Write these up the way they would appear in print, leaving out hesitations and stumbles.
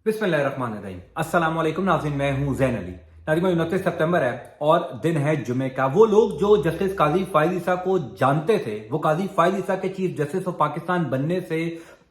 बिस्मिल्लाहिर्रहमानिर्रहीम। अस्सलाम वालेकुम नाज़रीन, मैं हूं ज़ैन अली। नाज़रीन 29 सितंबर है और दिन है जुमे का। वो लोग जो जस्टिस काजी फाइज ईसा को जानते थे, वो काजी फाइज ईसा के चीफ जस्टिस ऑफ पाकिस्तान बनने से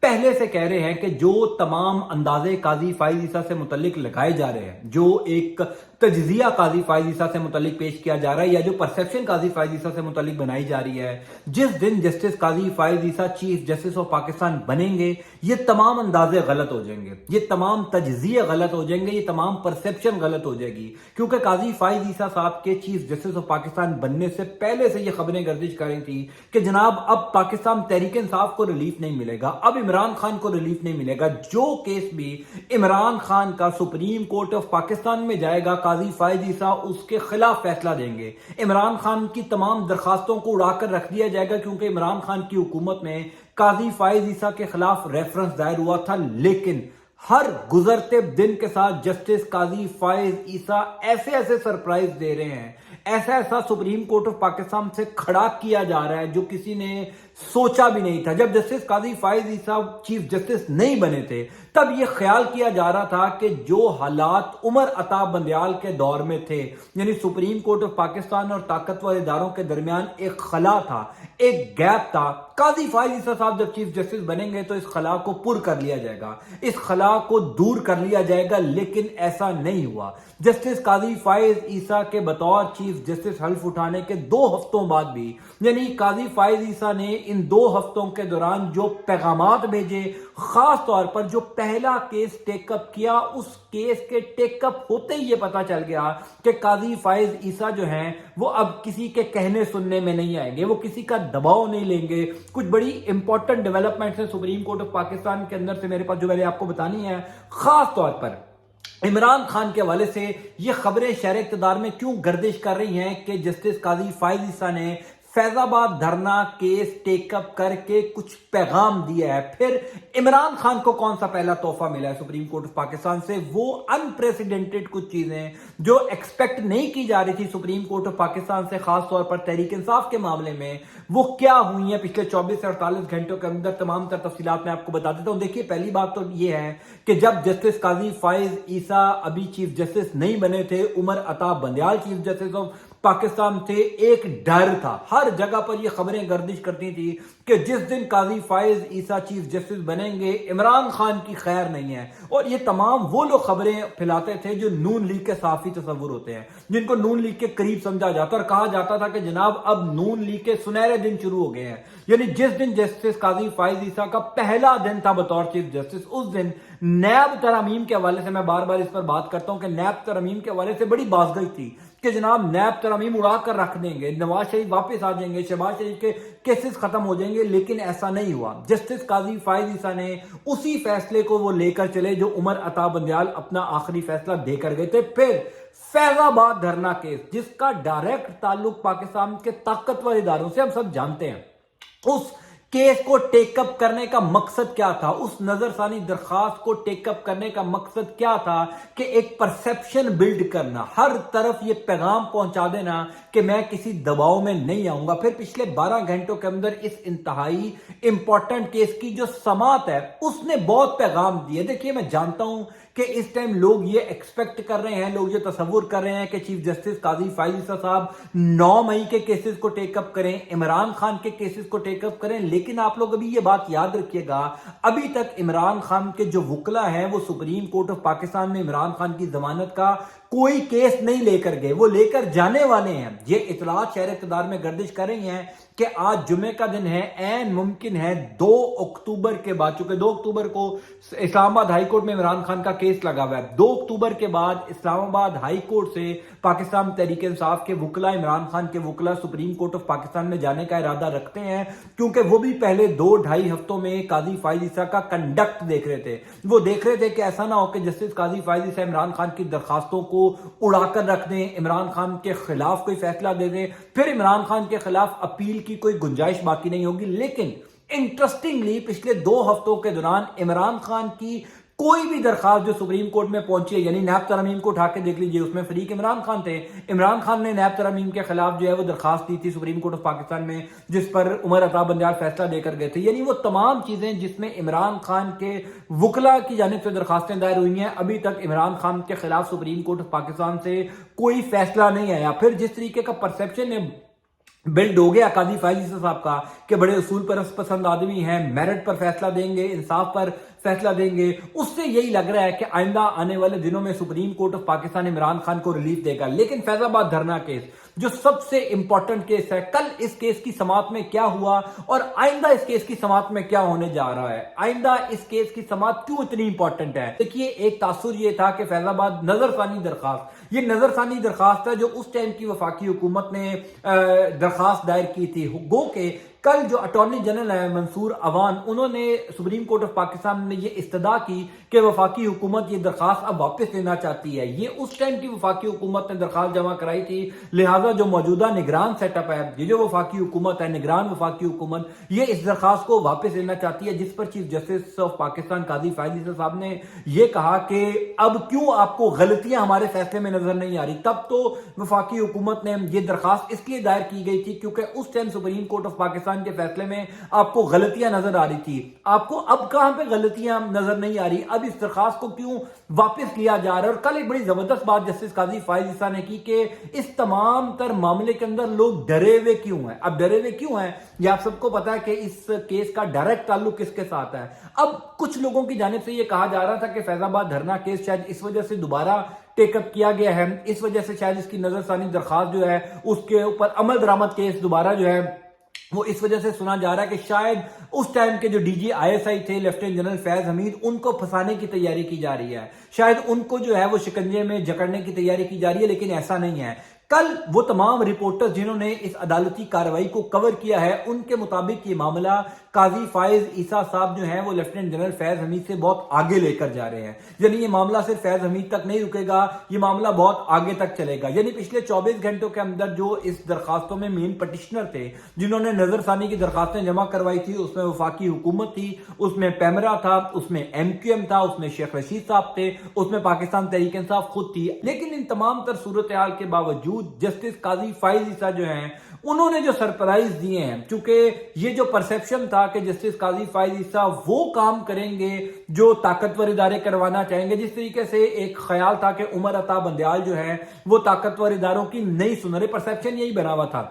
पहले से कह रहे हैं कि जो तमाम अंदाजे काजी फाइज ईसा से मुतल्लिक लगाए जा रहे हैं, जो एक तजजिया काजी फाइज ईसा से मुतल्लिक पेश किया जा रहा है या जो परसेप्शन काजी फाइज ईसा से मुतल्लिक बनाई जा रही है, जिस दिन justice Qazi Faez Isa chief justice of Pakistan बनेंगे, ये तमाम अंदाजे गलत हो जाएंगे, ये तमाम तजजिए गलत हो जाएंगे, ये तमाम परसेप्शन गलत हो जाएगी। क्योंकि काजी फाइज ईसा साहब के चीफ जस्टिस ऑफ पाकिस्तान बनने से पहले से ये खबरें गर्दिश कर रही थी कि जनाब अब पाकिस्तान तहरीक इंसाफ को रिलीफ नहीं मिलेगा, अब इमरान खान को रिलीफ नहीं मिलेगा। जो केस भी इमरान खान का सुप्रीम कोर्ट ऑफ पाकिस्तान में जाएगा, काजी फाइज ईसा उसके खिलाफ फैसला देंगे। इमरान खान की तमाम दरखास्तों को उड़ाकर रख दिया जाएगा, क्योंकि इमरान खान की हुकूमत में काजी फाइज ईसा के खिलाफ रेफरेंस दायर हुआ था। लेकिन हर गुजरते दिन के साथ जस्टिस काजी फाइज ईसा ऐसे ऐसे सरप्राइज दे रहे हैं, ऐसा ऐसा सुप्रीम कोर्ट ऑफ पाकिस्तान से खड़ा किया जा रहा है जो किसी ने सोचा भी नहीं था। जब justice Qazi Faez Isa chief justice नहीं बने थे, तब यह ख्याल किया जा रहा था कि जो हालात उमर अता बंदयाल के दौर में थे, यानी सुप्रीम कोर्ट ऑफ पाकिस्तान और ताकतवर इदारों के दरमियान एक खला था, एक गैप था, काजी फाइज ईसा साहब जब चीफ जस्टिस बनेंगे तो इस खला को पुर कर लिया जाएगा, इस खला को दूर कर लिया जाएगा। लेकिन ऐसा नहीं हुआ। जस्टिस काजी फाइज ईसा के बतौर चीफ जस्टिस हल्फ उठाने के 2 हफ्तों बाद भी, यानी काजी फाइज ईसा ने इन 2 हफ्तों के दौरान जो पैगामात भेजे, खास तौर पर जो पहला केस टेकअप किया, उस केस के टेकअप होते ही ये पता चल गया कि काजी फाइज ईसा जो हैं वो अब किसी के कहने सुनने में नहीं आएंगे, वो किसी का दबाव नहीं लेंगे। कुछ बड़ी इंपॉर्टेंट डेवलपमेंट्स हैं सुप्रीम कोर्ट ऑफ पाकिस्तान के अंदर से मेरे पास, जो मैंने आपको बतानी है। खास तौर पर इमरान खान के हवाले से ये खबरें शहर इक़्तिदार में क्यों गर्दिश कर रही हैं कि जस्टिस काजी फाइज ईसा ने फैजाबाद धरना केस टेकअप करके कुछ पैगाम दिया है। फिर इमरान खान को कौन सा पहला तोहफा मिला है सुप्रीम कोर्ट ऑफ पाकिस्तान से, वो अनप्रेसिडेंटेड कुछ चीजें जो एक्सपेक्ट नहीं की जा रही थी सुप्रीम कोर्ट ऑफ पाकिस्तान से, खास तौर पर तहरीक इंसाफ के मामले में, वो क्या हुई है पिछले 24 से 48 घंटों के अंदर। तमाम तर तफसीलात मैं आपको बता देता हूं। देखिए, पहली बात तो ये है कि जब जस्टिस काजी फाइज ईसा अभी चीफ जस्टिस नहीं बने थे, Umar Ata Bandial chief justice of Pakistan थे, एक डर था, हर जगह पर ये खबरें गर्दिश करती थी कि जिस दिन काजी फाइज ईसा चीफ जस्टिस बनेंगे, इमरान खान की खैर नहीं है। और ये तमाम वो लोग खबरें फैलाते थे जो नून लीग के साफी तस्वुर होते हैं, जिनको नून लीग के करीब समझा जाता और कहा जाता था कि जनाब अब नून लीग के सुनहरे दिन शुरू हो गए हैं। यानी जिस दिन जस्टिस काजी फाइज ईसा का पहला दिन था बतौर चीफ जस्टिस, उस दिन नैब तरमीम के हवाले से, मैं बार बार इस पर बात करता हूं कि नैब तरमीम के हवाले से बड़ी बाज़गई थी कि जनाब नैब तरमीम उड़ा कर रख देंगे, नवाज शरीफ वापस आ जाएंगे, शहबाज शरीफ के केसेस खत्म हो जाएंगे। लेकिन ऐसा नहीं हुआ। जस्टिस काजी फाइज ईसा ने उसी फैसले को वो लेकर चले जो उमर अता बंदयाल अपना आखिरी फैसला देकर गए थे। फिर फैजाबाद धरना केस, जिसका डायरेक्ट ताल्लुक पाकिस्तान के ताकतवर इदारों से हम सब जानते हैं, उस केस को टेकअप करने का मकसद क्या था, उस नजरसानी दरखास्त को टेकअप करने का मकसद क्या था कि एक परसेप्शन बिल्ड करना, हर तरफ ये पैगाम पहुंचा देना कि मैं किसी दबाव में नहीं आऊंगा। फिर पिछले 12 घंटों के अंदर इस इंतहाई इंपॉर्टेंट केस की जो समात है उसने बहुत पैगाम दिए। देखिए, मैं जानता हूं कि इस टाइम लोग ये एक्सपेक्ट कर रहे हैं, लोग ये तस्वुर कर रहे हैं कि चीफ जस्टिस काजी फाइज ईसा साहब 9 मई के केसेस को टेकअप करें, इमरान खान के केसेस को टेकअप करें। लेकिन आप लोग अभी ये बात याद रखिएगा, अभी तक इमरान खान के जो वुकला हैं वो सुप्रीम कोर्ट ऑफ पाकिस्तान में इमरान खान की जमानत का कोई केस नहीं लेकर गए, वो लेकर जाने वाले हैं। ये इतलात शहर इक़्तिदार में गर्दिश कर रही हैं कि आज जुमे का दिन है, ऐन मुमकिन है 2 अक्टूबर के बाद, चूंकि 2 अक्टूबर को इस्लामाबाद हाई कोर्ट में इमरान खान का केस लगा हुआ है, 2 अक्टूबर के बाद इस्लामाबाद हाई कोर्ट से पाकिस्तान तहरीक इंसाफ के वुकला, इमरान खान के वुकला सुप्रीम कोर्ट ऑफ पाकिस्तान में जाने का इरादा रखते हैं, क्योंकि वो भी पहले 2-2.5 हफ्तों में काजी फाइज ईसा का कंडक्ट देख रहे थे। वो देख रहे थे कि ऐसा ना हो कि जस्टिस काजी फाइज ईसा इमरान खान की दरखास्तों को उड़ाकर रख दें, इमरान खान के खिलाफ कोई फैसला दे दें, फिर इमरान खान के खिलाफ अपील की कोई गुंजाइश बाकी नहीं होगी। लेकिन इंटरेस्टिंगली पिछले 2 हफ्तों के दौरान इमरान खान की کوئی بھی درخواست جو سپریم کورٹ میں پہنچی ہے، یعنی نیب ترامیم کو اٹھا کے دیکھ لیجئے، اس میں فریق عمران خان تھے، عمران خان نے نیب ترامیم کے خلاف جو ہے وہ درخواست دی تھی سپریم کورٹ آف پاکستان میں، جس پر عمر عطا بندیال فیصلہ دے کر گئے تھے، یعنی وہ تمام چیزیں جس میں عمران خان کے وکلا کی جانب سے درخواستیں دائر ہوئی ہیں، ابھی تک عمران خان کے خلاف سپریم کورٹ آف پاکستان سے کوئی فیصلہ نہیں آیا۔ پھر جس طریقے کا پرسپشن ہے بلڈ ہو گیا قاضی فائز عیسیٰ صاحب کا کہ بڑے اصول پسند آدمی ہیں، میرٹ پر فیصلہ دیں گے، انصاف پر فیصلہ دیں گے، اس سے یہی لگ رہا ہے کہ آئندہ آنے والے دنوں میں supreme court of Pakistan Imran Khan کو ریلیف دے گا۔ لیکن فیض آباد دھرنا کیس جو سب سے امپورٹنٹ کیس ہے، کل اس کیس کی سماعت میں کیا ہوا اور آئندہ اس کیس کی سماعت میں کیا ہونے جا رہا ہے، آئندہ اس کیس کی سماعت کیوں اتنی امپورٹنٹ ہے؟ دیکھیے، ایک تاثر یہ تھا کہ فیض آباد نظر ثانی درخواست، یہ نظر ثانی درخواست ہے جو اس ٹائم کی وفاقی حکومت نے درخواست دائر کی تھی، گو کہ کل جو اٹارنی جنرل ہے منصور عوان، انہوں نے سپریم کورٹ آف پاکستان میں یہ استدعا کی کہ وفاقی حکومت یہ درخواست اب واپس لینا چاہتی ہے۔ یہ اس ٹائم کی وفاقی حکومت نے درخواست جمع کرائی تھی، لہٰذا جو موجودہ نگران سیٹ اپ ہے، یہ جو وفاقی حکومت ہے، نگران وفاقی حکومت، یہ اس درخواست کو واپس لینا چاہتی ہے، جس پر چیف جسٹس آف پاکستان قاضی فائز عیسیٰ صاحب نے یہ کہا کہ اب کیوں آپ کو غلطیاں ہمارے فیصلے میں نظر نہیں آ رہی۔ تب تو وفاقی حکومت نے یہ درخواست اس لیے دائر کی گئی تھی کیونکہ اس time supreme court of Pakistan کے فیصلے میں آپ کو غلطیاں نظر آ رہی تھی، آپ کو اب کہاں پہ غلطیاں نظر نہیں آ رہی، اب اس درخواست کو کیوں واپس لیا جا رہا ہے۔ اور کل ایک بڑی زبردست بات جسٹس قاضی فائز عیسیٰ نے کی کہ اس تمام تر معاملے کے اندر لوگ ڈرے ہوئے کیوں ہیں۔ اب ڈرے ہوئے کیوں ہیں یہ آپ سب کو پتا ہے کہ اس کیس کا ڈائریکٹ تعلق کس کے ساتھ ہے۔ اب کچھ لوگوں کی جانب سے یہ کہا جا رہا تھا کہ فیض آباد دھرنا کیس شاید اس وجہ سے دوبارہ ٹیک اپ کیا گیا ہے، اس وجہ سے شاید اس کی نظر ثانی درخواست جو ہے اس کے اوپر عمل درآمد کیس دوبارہ جو ہے وہ اس وجہ سے سنا جا رہا ہے کہ شاید اس ٹائم کے جو D G I S I تھے لیفٹیننٹ جنرل فیض حمید، ان کو پھنسانے کی تیاری کی جا رہی ہے، شاید ان کو جو ہے وہ شکنجے میں جکڑنے کی تیاری کی جا رہی ہے، لیکن ایسا نہیں ہے۔ کل وہ تمام رپورٹر جنہوں نے اس عدالتی کارروائی کو کور کیا ہے، ان کے مطابق یہ معاملہ قاضی فائز عیسیٰ صاحب جو ہیں وہ لیفٹیننٹ جنرل فیض حمید سے بہت آگے لے کر جا رہے ہیں، یعنی یہ معاملہ صرف فیض حمید تک نہیں رکے گا، یہ معاملہ بہت آگے تک چلے گا۔ یعنی پچھلے 24 گھنٹوں کے اندر جو اس درخواستوں میں مین پٹیشنر تھے، جنہوں نے نظر ثانی کی درخواستیں جمع کروائی تھی، اس میں وفاقی حکومت تھی، اس میں پیمرا تھا، اس میں ایم کیو ایم تھا، اس میں شیخ رشید صاحب تھے، اس میں پاکستان تحریک انصاف خود تھی، لیکن ان تمام تر صورتحال کے باوجود جسٹس قاضی فائز عیسیٰ جو ہیں انہوں نے جو سرپرائز دیے ہیں، چونکہ یہ جو پرسپشن تھا کہ جسٹس قاضی فائز عیسیٰ وہ کام کریں گے جو طاقتور ادارے کروانا چاہیں گے، جس طریقے سے ایک خیال تھا کہ عمر عطا بندیال جو ہے وہ طاقتور اداروں کی نہیں سن رہے، پرسپشن یہی بنا ہوا تھا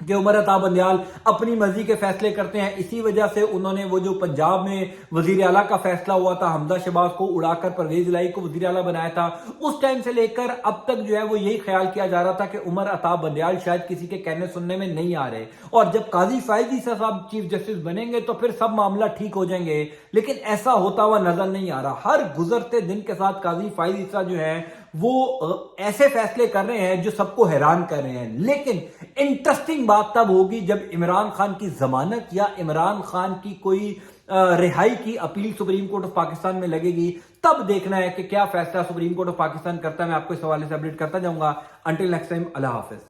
کہ عمر عطا بندیال اپنی مرضی کے فیصلے کرتے ہیں، اسی وجہ سے انہوں نے وہ جو پنجاب میں وزیر اعلیٰ کا فیصلہ ہوا تھا، حمزہ شہباز کو اڑا کر پرویز الہی کو وزیر اعلیٰ بنایا تھا، اس ٹائم سے لے کر اب تک جو ہے وہ یہی خیال کیا جا رہا تھا کہ عمر عطا بندیال شاید کسی کے کہنے سننے میں نہیں آ رہے، اور جب قاضی فائز عیسیٰ صاحب چیف جسٹس بنیں گے تو پھر سب معاملہ ٹھیک ہو جائیں گے، لیکن ایسا ہوتا ہوا نظر نہیں آ رہا۔ ہر گزرتے دن کے ساتھ قاضی فائز عیسیٰ جو ہے وہ ایسے فیصلے کر رہے ہیں جو سب کو حیران کر رہے ہیں، لیکن انٹرسٹنگ بات تب ہوگی جب عمران خان کی ضمانت یا عمران خان کی کوئی رہائی کی appeal supreme court of Pakistan میں لگے گی، تب دیکھنا ہے کہ کیا فیصلہ سپریم کورٹ آف پاکستان کرتا ہے۔ میں آپ کو اس حوالے سے اپڈیٹ کرتا جاؤں گا۔ انٹل نیکسٹ ٹائم، اللہ حافظ۔